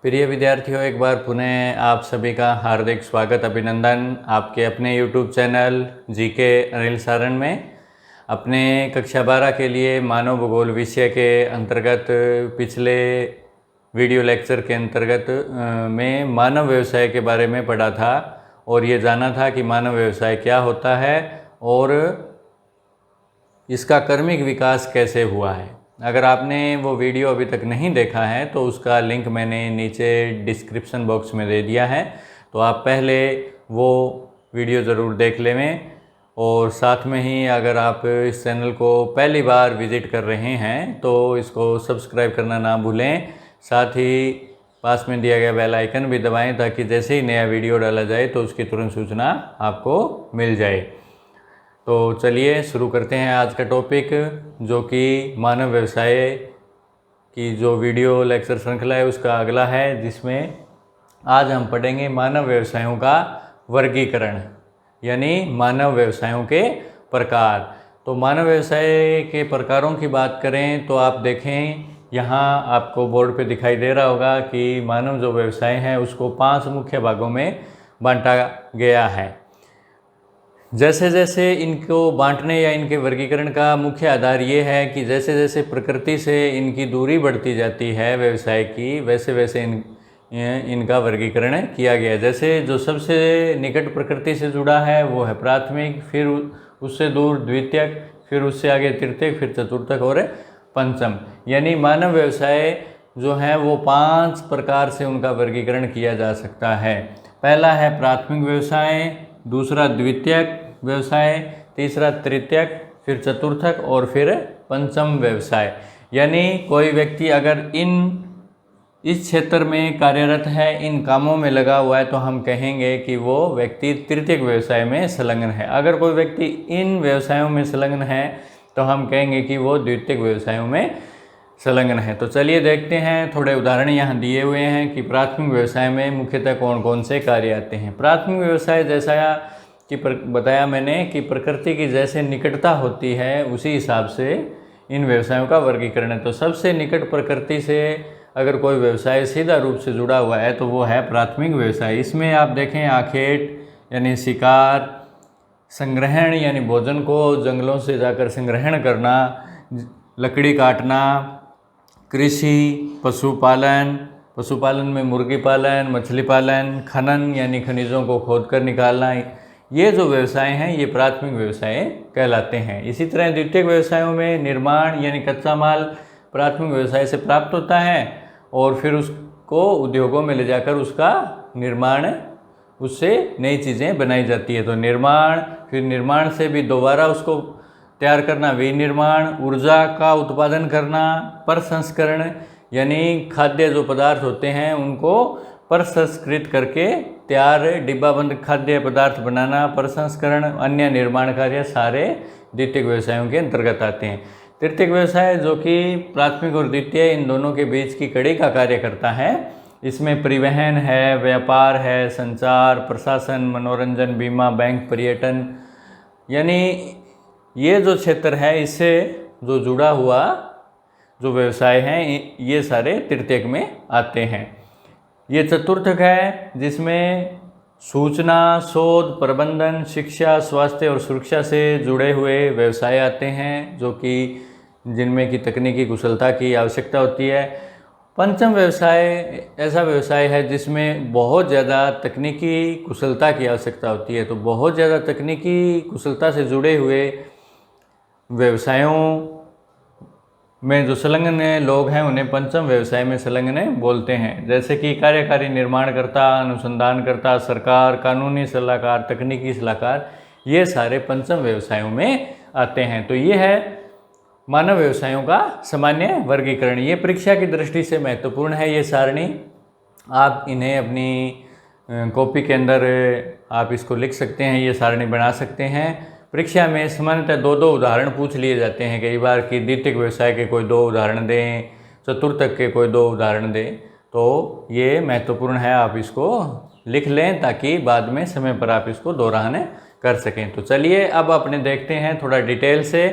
प्रिय विद्यार्थियों, एक बार पुनः आप सभी का हार्दिक स्वागत अभिनंदन आपके अपने YouTube channel GK Anil Saran में। अपने कक्षा 12 के लिए मानव भूगोल विषय के अंतर्गत पिछले वीडियो लेक्चर के अंतर्गत में मानव व्यवसाय के बारे में पढ़ा था और ये जाना था कि मानव व्यवसाय क्या होता है और इसका क्रमिक विकास कैसे हुआ है। अगर आपने वो वीडियो अभी तक नहीं देखा है तो उसका लिंक मैंने नीचे डिस्क्रिप्शन बॉक्स में दे दिया है, तो आप पहले वो वीडियो ज़रूर देख लें। और साथ में ही अगर आप इस चैनल को पहली बार विज़िट कर रहे हैं तो इसको सब्सक्राइब करना ना भूलें। साथ ही पास में दिया गया बेल आइकन भी दबाएं ताकि जैसे ही नया वीडियो डाला जाए तो उसकी तुरंत सूचना आपको मिल जाए। तो चलिए शुरू करते हैं आज का टॉपिक, जो कि मानव व्यवसाय की जो वीडियो लेक्चर श्रृंखला है उसका अगला है, जिसमें आज हम पढ़ेंगे मानव व्यवसायों का वर्गीकरण, यानी मानव व्यवसायों के प्रकार। तो मानव व्यवसाय के प्रकारों की बात करें तो आप देखें, यहाँ आपको बोर्ड पे दिखाई दे रहा होगा कि मानव जो व्यवसाय है उसको 5 मुख्य भागों में बांटा गया है। जैसे जैसे इनको बांटने या इनके वर्गीकरण का मुख्य आधार ये है कि जैसे जैसे प्रकृति से इनकी दूरी बढ़ती जाती है व्यवसाय की, वैसे वैसे इनका वर्गीकरण किया गया। जैसे जो सबसे निकट प्रकृति से जुड़ा है वो है प्राथमिक, फिर उससे दूर द्वितीयक, फिर उससे आगे तृतीयक, फिर चतुर्थक और पंचम। यानी मानव व्यवसाय जो है वो 5 प्रकार से उनका वर्गीकरण किया जा सकता है। पहला है प्राथमिक व्यवसाय, दूसरा द्वितीयक व्यवसाय, तीसरा तृतीयक, फिर चतुर्थक और फिर पंचम व्यवसाय। यानी कोई व्यक्ति अगर इस क्षेत्र में कार्यरत है, इन कामों में लगा हुआ है, तो हम कहेंगे कि वो व्यक्ति तृतीयक व्यवसाय में संलग्न है। अगर कोई व्यक्ति इन व्यवसायों में संलग्न है तो हम कहेंगे कि वो द्वितीयक व्यवसायों में संलग्न है। तो चलिए देखते हैं, थोड़े उदाहरण यहाँ दिए हुए हैं कि प्राथमिक व्यवसाय में मुख्यतः कौन कौन से कार्य आते हैं। प्राथमिक व्यवसाय जैसा कि बताया मैंने कि प्रकृति की जैसे निकटता होती है उसी हिसाब से इन व्यवसायों का वर्गीकरण है। तो सबसे निकट प्रकृति से अगर कोई व्यवसाय सीधा रूप से जुड़ा हुआ है तो वो है प्राथमिक व्यवसाय। इसमें आप देखें आखेट यानी शिकार, संग्रहण यानी भोजन को जंगलों से जाकर संग्रहण करना, लकड़ी काटना, कृषि, पशुपालन में मुर्गी पालन, मछली पालन, खनन यानी खनिजों को खोदकर निकालना, ये जो व्यवसाय हैं ये प्राथमिक व्यवसाय कहलाते हैं। इसी तरह द्वितीयक व्यवसायों में निर्माण यानी कच्चा माल प्राथमिक व्यवसाय से प्राप्त होता है और फिर उसको उद्योगों में ले जाकर उसका निर्माण, उससे नई चीज़ें बनाई जाती है। तो निर्माण, फिर निर्माण से भी दोबारा उसको तैयार करना, विनिर्माण, ऊर्जा का उत्पादन करना, प्रसंस्करण यानी खाद्य जो पदार्थ होते हैं उनको प्रसंस्कृत करके तैयार डिब्बाबंद खाद्य पदार्थ बनाना, प्रसंस्करण, अन्य निर्माण कार्य सारे द्वितीयक व्यवसायों के अंतर्गत आते हैं। तृतीयक व्यवसाय जो कि प्राथमिक और द्वितीय इन दोनों के बीच की कड़ी का कार्य करता है, इसमें परिवहन है, व्यापार है, संचार, प्रशासन, मनोरंजन, बीमा, बैंक, पर्यटन, यानी ये जो क्षेत्र है इससे जो जुड़ा हुआ जो व्यवसाय हैं ये सारे तृतीयक में आते हैं। ये चतुर्थक है जिसमें सूचना, शोध, प्रबंधन, शिक्षा, स्वास्थ्य और सुरक्षा से जुड़े हुए व्यवसाय आते हैं, जो कि जिनमें की तकनीकी कुशलता की आवश्यकता होती है। पंचम व्यवसाय ऐसा व्यवसाय है जिसमें बहुत ज़्यादा तकनीकी कुशलता की आवश्यकता होती है। तो बहुत ज़्यादा तकनीकी कुशलता से जुड़े हुए व्यवसायों में जो संलग्न लोग हैं उन्हें पंचम व्यवसाय में संलग्न बोलते हैं। जैसे कि कार्यकारी निर्माणकर्ता, अनुसंधानकर्ता, सरकार, कानूनी सलाहकार, तकनीकी सलाहकार, ये सारे पंचम व्यवसायों में आते हैं। तो ये है मानव व्यवसायों का सामान्य वर्गीकरण। ये परीक्षा की दृष्टि से महत्वपूर्ण है ये सारणी। आप इन्हें अपनी कॉपी के अंदर आप इसको लिख सकते हैं, ये सारणी बना सकते हैं। परीक्षा में सामान्यतः 2-2 उदाहरण पूछ लिए जाते हैं कई बार कि द्वितीयक व्यवसाय के कोई 2 उदाहरण दें, चतुर्थक के कोई 2 उदाहरण दें। तो ये महत्वपूर्ण है, आप इसको लिख लें ताकि बाद में समय पर आप इसको दोहरान कर सकें। तो चलिए अब अपने देखते हैं थोड़ा डिटेल से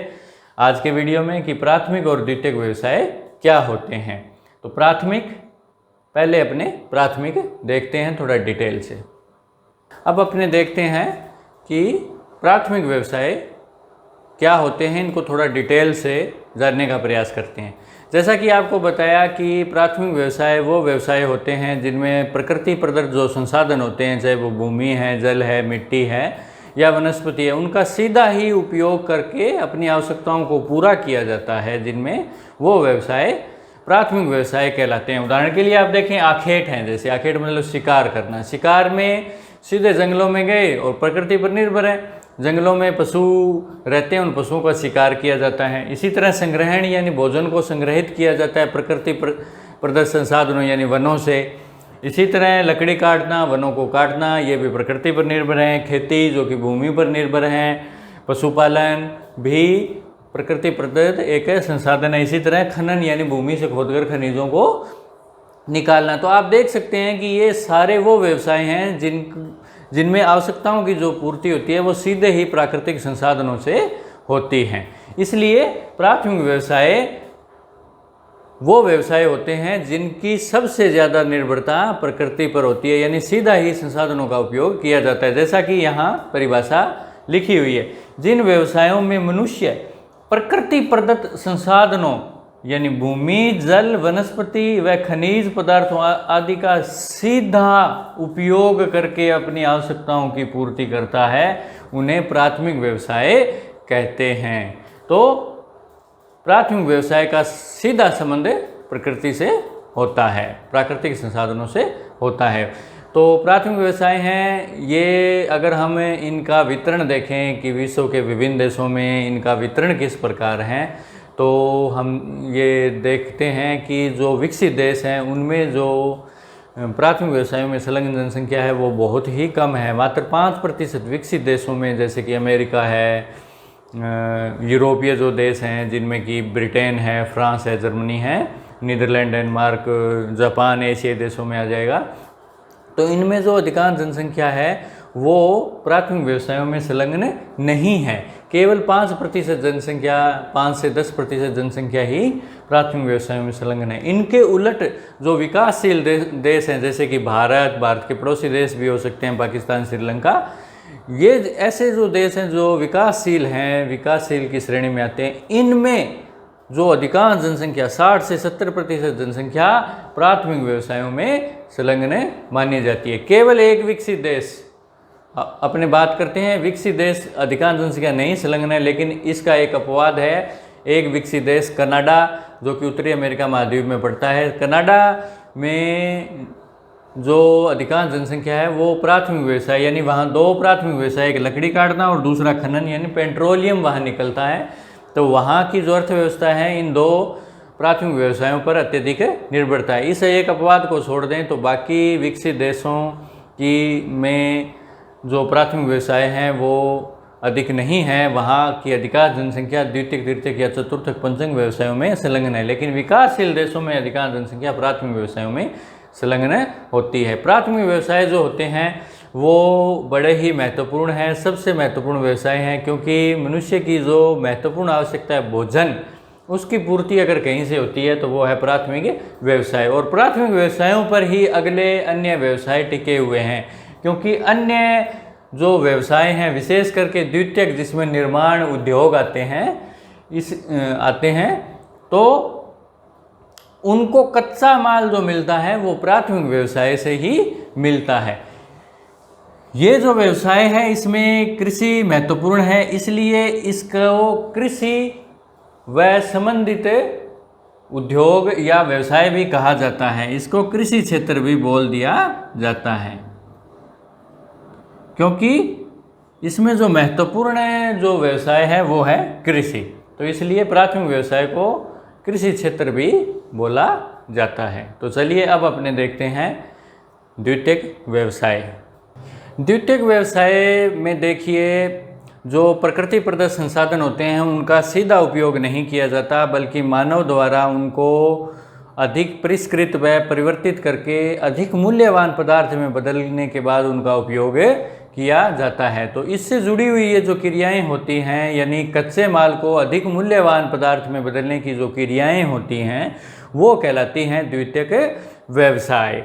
आज के वीडियो में कि प्राथमिक और द्वितीयक व्यवसाय क्या होते हैं। तो प्राथमिक पहले अपने प्राथमिक देखते हैं थोड़ा डिटेल से। अब अपने देखते हैं कि प्राथमिक व्यवसाय क्या होते हैं, इनको थोड़ा डिटेल से जानने का प्रयास करते हैं। जैसा कि आपको बताया कि प्राथमिक व्यवसाय वो व्यवसाय होते हैं जिनमें प्रकृति प्रदत्त जो संसाधन होते हैं, चाहे वो भूमि है, जल है, मिट्टी है या वनस्पति है, उनका सीधा ही उपयोग करके अपनी आवश्यकताओं को पूरा किया जाता है, जिनमें वो व्यवसाय प्राथमिक व्यवसाय कहलाते हैं। उदाहरण के लिए आप देखें, आखेट हैं, जैसे आखेट मतलब शिकार करना। शिकार में सीधे जंगलों में गए और प्रकृति पर निर्भर है, जंगलों में पशु रहते हैं, उन पशुओं का शिकार किया जाता है। इसी तरह संग्रहण यानी भोजन को संग्रहित किया जाता है प्रकृति प्रदत्त संसाधनों यानी वनों से। इसी तरह लकड़ी काटना, वनों को काटना, ये भी प्रकृति पर निर्भर है। खेती जो कि भूमि पर निर्भर है। पशुपालन भी प्रकृति प्रदत्त एक संसाधन है। इसी तरह खनन यानी भूमि से खोदकर खनिजों को निकालना। तो आप देख सकते हैं कि ये सारे वो व्यवसाय हैं जिनमें आवश्यकताओं की जो पूर्ति होती है वो सीधे ही प्राकृतिक संसाधनों से होती हैं। इसलिए प्राथमिक व्यवसाय वो व्यवसाय होते हैं जिनकी सबसे ज़्यादा निर्भरता प्रकृति पर होती है, यानी सीधा ही संसाधनों का उपयोग किया जाता है। जैसा कि यहाँ परिभाषा लिखी हुई है, जिन व्यवसायों में मनुष्य प्रकृति प्रदत्त संसाधनों यानी भूमि, जल, वनस्पति व खनिज पदार्थों आदि का सीधा उपयोग करके अपनी आवश्यकताओं की पूर्ति करता है, उन्हें प्राथमिक व्यवसाय कहते हैं। तो प्राथमिक व्यवसाय का सीधा संबंध प्रकृति से होता है, प्राकृतिक संसाधनों से होता है। तो प्राथमिक व्यवसाय हैं ये, अगर हम इनका वितरण देखें कि विश्व के विभिन्न देशों में इनका वितरण किस प्रकार है, तो हम ये देखते हैं कि जो विकसित देश हैं उनमें जो प्राथमिक व्यवसायों में संलग्न जनसंख्या है वो बहुत ही कम है, मात्र 5%। विकसित देशों में जैसे कि अमेरिका है, यूरोपीय जो देश हैं जिनमें कि ब्रिटेन है, फ्रांस है, जर्मनी है, नीदरलैंड, डेनमार्क, जापान एशियाई देशों में आ जाएगा। तो इनमें जो अधिकांश जनसंख्या है वो प्राथमिक व्यवसायों में संलग्न नहीं है। केवल 5% जनसंख्या, 5 से 10% जनसंख्या ही प्राथमिक व्यवसायों में संलग्न है। इनके उलट जो विकासशील देश हैं जैसे कि भारत के पड़ोसी देश भी हो सकते हैं, पाकिस्तान, श्रीलंका, ये ऐसे जो देश हैं जो विकासशील हैं, विकासशील की श्रेणी में आते हैं, इनमें जो अधिकांश जनसंख्या 60 से 70% जनसंख्या प्राथमिक व्यवसायों में संलग्न मानी जाती है। केवल एक विकसित देश, अपने बात करते हैं विकसित देश, अधिकांश जनसंख्या नहीं संलग्न है, लेकिन इसका एक अपवाद है। एक विकसित देश कनाडा जो कि उत्तरी अमेरिका महाद्वीप में पड़ता है, कनाडा में जो अधिकांश जनसंख्या है वो प्राथमिक व्यवसाय यानी वहाँ 2 प्राथमिक व्यवसाय, एक लकड़ी काटना और दूसरा खनन यानी पेट्रोलियम वहाँ निकलता है। तो वहाँ की जो अर्थव्यवस्था है इन 2 प्राथमिक व्यवसायों पर अत्यधिक निर्भरता है। इस एक अपवाद को छोड़ दें तो बाकी विकसित देशों की में जो प्राथमिक व्यवसाय हैं वो अधिक नहीं है। वहाँ की अधिकांश जनसंख्या द्वितीयक, तृतीयक या चतुर्थक, पंचम व्यवसायों में संलग्न है, लेकिन विकासशील देशों में अधिकांश जनसंख्या प्राथमिक व्यवसायों में संलग्न होती है। प्राथमिक व्यवसाय जो होते हैं वो बड़े ही महत्वपूर्ण हैं, सबसे महत्वपूर्ण व्यवसाय हैं, क्योंकि मनुष्य की जो महत्वपूर्ण आवश्यकता है भोजन, उसकी पूर्ति अगर कहीं से होती है तो वो है प्राथमिक व्यवसाय। और प्राथमिक व्यवसायों पर ही अगले अन्य व्यवसाय टिके हुए हैं, क्योंकि अन्य जो व्यवसाय हैं विशेष करके द्वितीयक जिसमें निर्माण उद्योग आते हैं तो उनको कच्चा माल जो मिलता है वो प्राथमिक व्यवसाय से ही मिलता है। ये जो व्यवसाय है इसमें कृषि महत्वपूर्ण है, इसलिए इसको कृषि व संबंधित उद्योग या व्यवसाय भी कहा जाता है। इसको कृषि क्षेत्र भी बोल दिया जाता है, क्योंकि इसमें जो महत्वपूर्ण जो व्यवसाय है वो है कृषि। तो इसलिए प्राथमिक व्यवसाय को कृषि क्षेत्र भी बोला जाता है। तो चलिए अब अपने देखते हैं द्वितीयक व्यवसाय। द्वितीयक व्यवसाय में देखिए जो प्रकृति प्रदत्त संसाधन होते हैं उनका सीधा उपयोग नहीं किया जाता, बल्कि मानव द्वारा उनको अधिक परिष्कृत व परिवर्तित करके अधिक मूल्यवान पदार्थ में बदलने के बाद उनका उपयोग किया जाता है। तो इससे जुड़ी हुई ये जो क्रियाएं होती हैं, यानी कच्चे माल को अधिक मूल्यवान पदार्थ में बदलने की जो क्रियाएं होती हैं वो कहलाती हैं द्वितीयक व्यवसाय।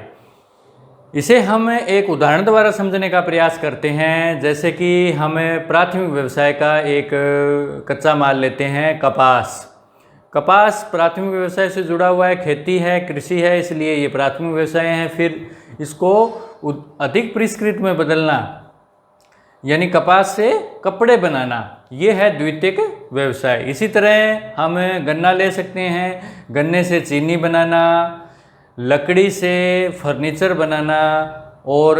इसे हम एक उदाहरण द्वारा समझने का प्रयास करते हैं। जैसे कि हम प्राथमिक व्यवसाय का एक कच्चा माल लेते हैं, कपास। कपास प्राथमिक व्यवसाय से जुड़ा हुआ है, खेती है, कृषि है, इसलिए ये प्राथमिक व्यवसाय है। फिर इसको अधिक परिष्कृत में बदलना, यानी कपास से कपड़े बनाना, ये है द्वितीयक व्यवसाय। इसी तरह हम गन्ना ले सकते हैं, गन्ने से चीनी बनाना, लकड़ी से फर्नीचर बनाना और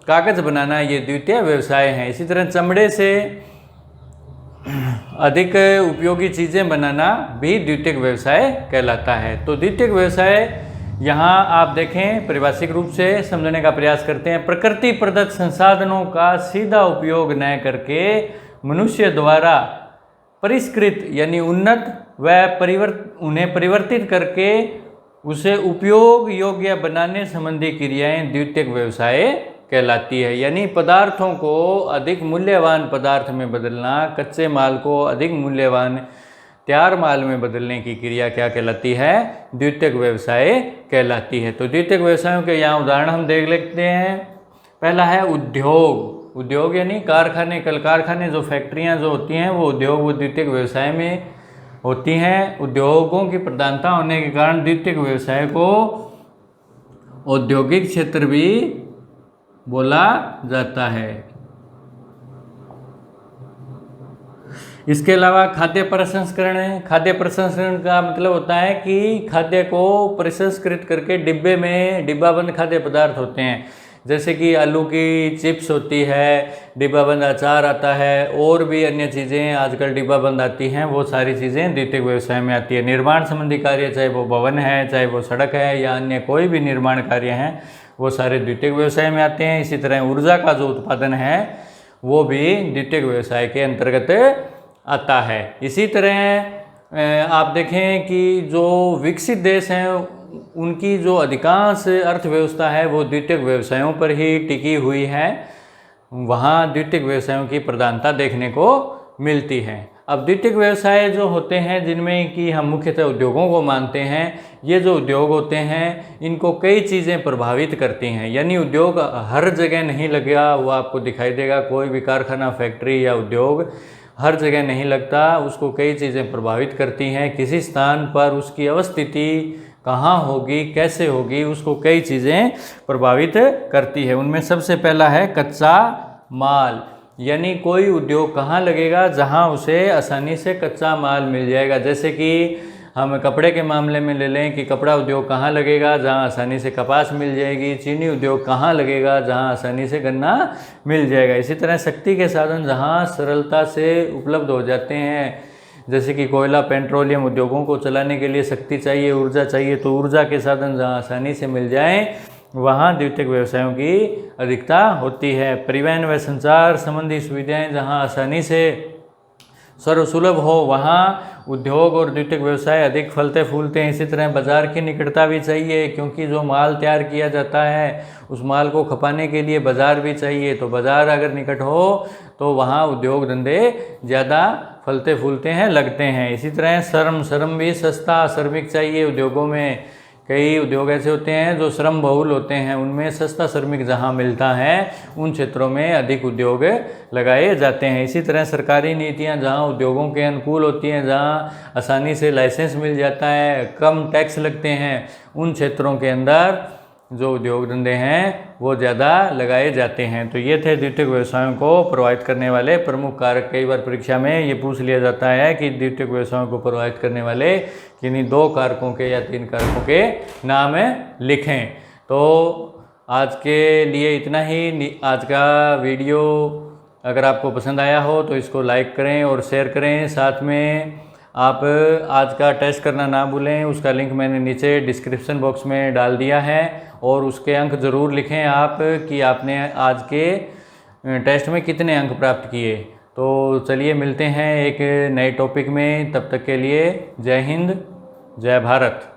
कागज़ बनाना, ये द्वितीय व्यवसाय हैं। इसी तरह चमड़े से अधिक उपयोगी चीज़ें बनाना भी द्वितीयक व्यवसाय कहलाता है। तो द्वितीयक व्यवसाय यहाँ आप देखें, परिभाषिक रूप से समझने का प्रयास करते हैं। प्रकृति प्रदत्त संसाधनों का सीधा उपयोग न करके मनुष्य द्वारा परिष्कृत यानी उन्नत व उन्हें परिवर्तित करके उसे उपयोग योग्य बनाने संबंधी क्रियाएं द्वितीयक व्यवसाय कहलाती है। यानी पदार्थों को अधिक मूल्यवान पदार्थ में बदलना, कच्चे माल को अधिक मूल्यवान तैयार माल में बदलने की क्रिया क्या कहलाती है? द्वितीयक व्यवसाय कहलाती है। तो द्वितीयक व्यवसायों के यहाँ उदाहरण हम देख लेते हैं। पहला है उद्योग। उद्योग यानी कारखाने, कल कारखाने, जो फैक्ट्रियाँ जो होती हैं वो उद्योग, वो द्वितीयक व्यवसाय में होती हैं। उद्योगों की प्रधानता होने के कारण द्वितीयक व्यवसाय को औद्योगिक क्षेत्र भी बोला जाता है। इसके अलावा खाद्य प्रसंस्करण है। खाद्य प्रसंस्करण का मतलब होता है कि खाद्य को प्रसंस्कृत करके डिब्बे में डिब्बाबंद खाद्य पदार्थ होते हैं। जैसे कि आलू की चिप्स होती है, डिब्बाबंद अचार आता है, और भी अन्य चीज़ें आजकल डिब्बाबंद आती हैं, वो सारी चीज़ें द्वितीयक व्यवसाय में आती है। निर्माण संबंधी कार्य, चाहे वो भवन है, चाहे वो सड़क है, या अन्य कोई भी निर्माण कार्य हैं, वो सारे द्वितीयक व्यवसाय में आते हैं। इसी तरह ऊर्जा का जो उत्पादन है वो भी द्वितीयक व्यवसाय के अंतर्गत आता है। इसी तरह आप देखें कि जो विकसित देश हैं उनकी जो अधिकांश अर्थव्यवस्था है वो द्वितीयक व्यवसायों पर ही टिकी हुई है। वहाँ द्वितीयक व्यवसायों की प्रधानता देखने को मिलती है। अब द्वितीयक व्यवसाय जो होते हैं, जिनमें कि हम मुख्यतः उद्योगों को मानते हैं, ये जो उद्योग होते हैं इनको कई चीज़ें प्रभावित करती हैं। यानी उद्योग हर जगह नहीं लगेगा, वो आपको दिखाई देगा। कोई भी कारखाना, फैक्ट्री या उद्योग हर जगह नहीं लगता, उसको कई चीज़ें प्रभावित करती हैं। किसी स्थान पर उसकी अवस्थिति कहाँ होगी, कैसे होगी, उसको कई चीज़ें प्रभावित करती है। उनमें सबसे पहला है कच्चा माल। यानी कोई उद्योग कहाँ लगेगा जहाँ उसे आसानी से कच्चा माल मिल जाएगा। जैसे कि हम कपड़े के मामले में ले लें कि कपड़ा उद्योग कहाँ लगेगा, जहाँ आसानी से कपास मिल जाएगी। चीनी उद्योग कहाँ लगेगा, जहाँ आसानी से गन्ना मिल जाएगा। इसी तरह शक्ति के साधन जहाँ सरलता से उपलब्ध हो जाते हैं, जैसे कि कोयला, पेट्रोलियम उद्योगों को चलाने के लिए शक्ति चाहिए, ऊर्जा चाहिए, तो ऊर्जा के साधन जहाँ आसानी से मिल जाएं वहाँ द्वितीयक व्यवसायों की अधिकता होती है। परिवहन व संचार संबंधी सुविधाएं जहाँ आसानी से सर्वसुलभ हो, वहाँ उद्योग और द्वितीयक व्यवसाय अधिक फलते फूलते हैं। इसी तरह बाजार की निकटता भी चाहिए, क्योंकि जो माल तैयार किया जाता है उस माल को खपाने के लिए बाजार भी चाहिए। तो बाजार अगर निकट हो तो वहाँ उद्योग धंधे ज़्यादा फलते फूलते हैं, लगते हैं। इसी तरह श्रम भी सस्ता श्रमिक चाहिए उद्योगों में। कई उद्योग ऐसे होते हैं जो श्रम बहुल होते हैं, उनमें सस्ता श्रमिक जहाँ मिलता है उन क्षेत्रों में अधिक उद्योग लगाए जाते हैं। इसी तरह सरकारी नीतियाँ जहाँ उद्योगों के अनुकूल होती हैं, जहाँ आसानी से लाइसेंस मिल जाता है, कम टैक्स लगते हैं, उन क्षेत्रों के अंदर जो उद्योग धंधे हैं वो ज़्यादा लगाए जाते हैं। तो ये थे द्वितीयक व्यवसायों को प्रभावित करने वाले प्रमुख कारक। कई बार परीक्षा में ये पूछ लिया जाता है कि द्वितीयक व्यवसायों को प्रभावित करने वाले किन्हीं 2 कारकों के या 3 कारकों के नाम लिखें। तो आज के लिए इतना ही। आज का वीडियो अगर आपको पसंद आया हो तो इसको लाइक करें और शेयर करें। साथ में आप आज का टेस्ट करना ना भूलें, उसका लिंक मैंने नीचे डिस्क्रिप्शन बॉक्स में डाल दिया है। और उसके अंक ज़रूर लिखें आप कि आपने आज के टेस्ट में कितने अंक प्राप्त किए। तो चलिए मिलते हैं एक नए टॉपिक में, तब तक के लिए जय हिंद, जय भारत।